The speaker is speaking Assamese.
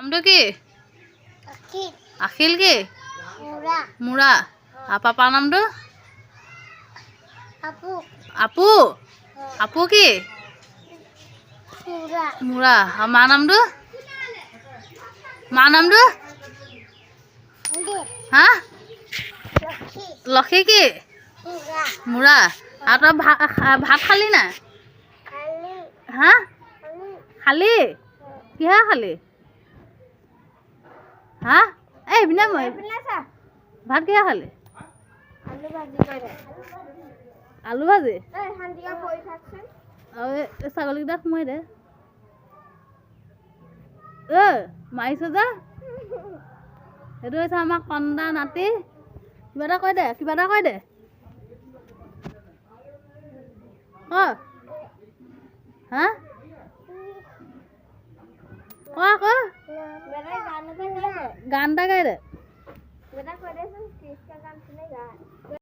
নামটো কি? আখিল কি? মুৰা। আৰু পাপাৰ নামটো? আপু। আপু কি? মুৰা। আৰু মাৰ নামটো? মাৰ নামটো? হা? লক্ষী কি? মুৰা। আৰু তই ভাত খালি নাই? হা? খালি? কিহে খালি? হা? এইপিনে মই ভাত কিহে খালি? আলু ভাজি? আৰু এই ছাগলীকেইটা সোমাই দে। মাৰিছ যে? সেইটো হৈছে আমাৰ কন্দা নাতি। কিবা এটা কৈ দে, কিবা এটা কৈ দে। হা? আকৌ গান এটা গাই দে।